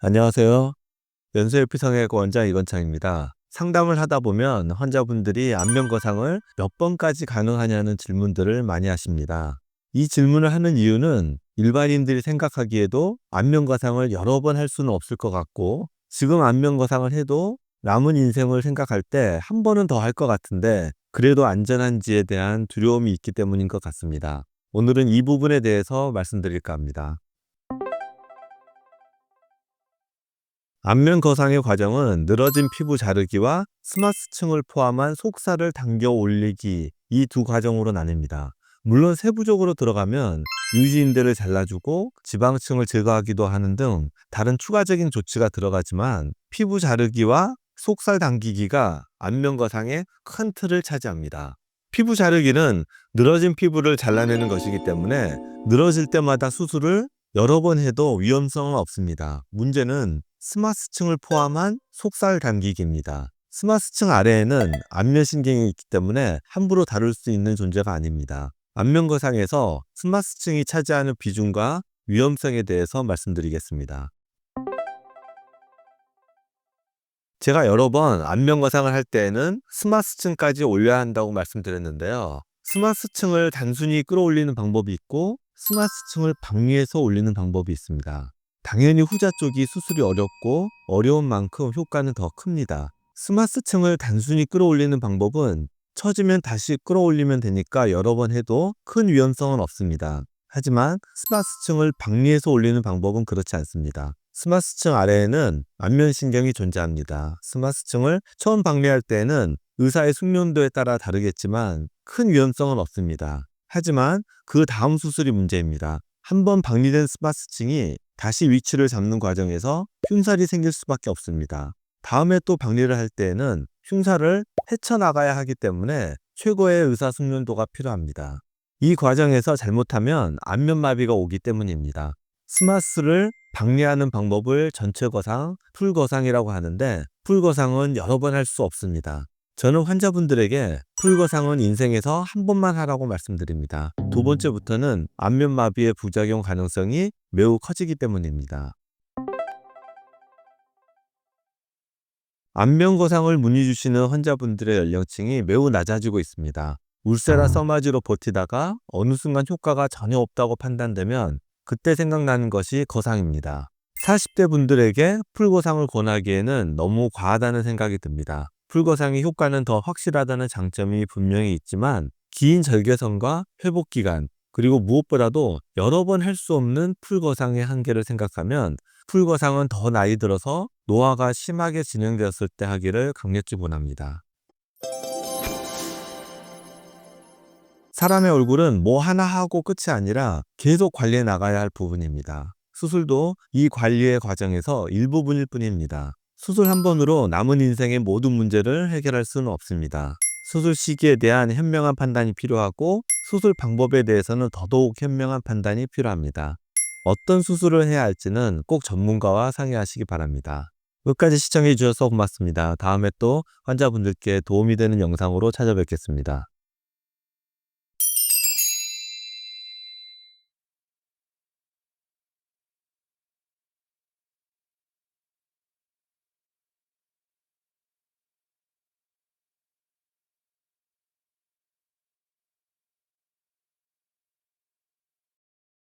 안녕하세요. 연세혈피성의학 원장 이건창입니다. 상담을 하다 보면 환자분들이 안면거상을 몇 번까지 가능하냐는 질문들을 많이 하십니다. 이 질문을 하는 이유는 일반인들이 생각하기에도 안면거상을 여러 번 할 수는 없을 것 같고, 지금 안면거상을 해도 남은 인생을 생각할 때 한 번은 더 할 것 같은데 그래도 안전한지에 대한 두려움이 있기 때문인 것 같습니다. 오늘은 이 부분에 대해서 말씀드릴까 합니다. 안면 거상의 과정은 늘어진 피부 자르기와 스마스층을 포함한 속살을 당겨 올리기, 이 두 과정으로 나뉩니다. 물론 세부적으로 들어가면 유지인대를 잘라주고 지방층을 제거하기도 하는 등 다른 추가적인 조치가 들어가지만, 피부 자르기와 속살 당기기가 안면 거상의 큰 틀을 차지합니다. 피부 자르기는 늘어진 피부를 잘라내는 것이기 때문에 늘어질 때마다 수술을 여러 번 해도 위험성은 없습니다. 문제는 스마스층을 포함한 속살 당기기입니다. 스마스층 아래에는 안면신경이 있기 때문에 함부로 다룰 수 있는 존재가 아닙니다. 안면거상에서 스마스층이 차지하는 비중과 위험성에 대해서 말씀드리겠습니다. 제가 여러 번 안면거상을 할 때에는 스마스층까지 올려야 한다고 말씀드렸는데요. 스마스층을 단순히 끌어올리는 방법이 있고 스마스층을 방위해서 올리는 방법이 있습니다. 당연히 후자 쪽이 수술이 어렵고 어려운 만큼 효과는 더 큽니다. 스마스층을 단순히 끌어올리는 방법은 처지면 다시 끌어올리면 되니까 여러 번 해도 큰 위험성은 없습니다. 하지만 스마스층을 방위해서 올리는 방법은 그렇지 않습니다. 스마스층 아래에는 안면신경이 존재합니다. 스마스층을 처음 방리할 때에는 의사의 숙련도에 따라 다르겠지만 큰 위험성은 없습니다. 하지만 그 다음 수술이 문제입니다. 한번 방리된 스마스층이 다시 위치를 잡는 과정에서 흉살이 생길 수밖에 없습니다. 다음에 또 방리를 할 때에는 흉살을 헤쳐나가야 하기 때문에 최고의 의사 숙련도가 필요합니다. 이 과정에서 잘못하면 안면마비가 오기 때문입니다. 스마스를 방리하는 방법을 전체거상, 풀거상이라고 하는데, 풀거상은 여러 번 할 수 없습니다. 저는 환자분들에게 풀거상은 인생에서 한 번만 하라고 말씀드립니다. 두 번째부터는 안면마비의 부작용 가능성이 매우 커지기 때문입니다. 안면거상을 문의 주시는 환자분들의 연령층이 매우 낮아지고 있습니다. 울세라 써마지로 버티다가 어느 순간 효과가 전혀 없다고 판단되면 그때 생각나는 것이 거상입니다. 40대 분들에게 풀거상을 권하기에는 너무 과하다는 생각이 듭니다. 풀거상의 효과는 더 확실하다는 장점이 분명히 있지만 긴 절개선과 회복기간, 그리고 무엇보다도 여러 번 할 수 없는 풀거상의 한계를 생각하면 풀거상은 더 나이 들어서 노화가 심하게 진행되었을 때 하기를 강력히 권합니다. 사람의 얼굴은 뭐 하나 하고 끝이 아니라 계속 관리해 나가야 할 부분입니다. 수술도 이 관리의 과정에서 일부분일 뿐입니다. 수술 한 번으로 남은 인생의 모든 문제를 해결할 수는 없습니다. 수술 시기에 대한 현명한 판단이 필요하고 수술 방법에 대해서는 더더욱 현명한 판단이 필요합니다. 어떤 수술을 해야 할지는 꼭 전문가와 상의하시기 바랍니다. 끝까지 시청해 주셔서 고맙습니다. 다음에 또 환자분들께 도움이 되는 영상으로 찾아뵙겠습니다.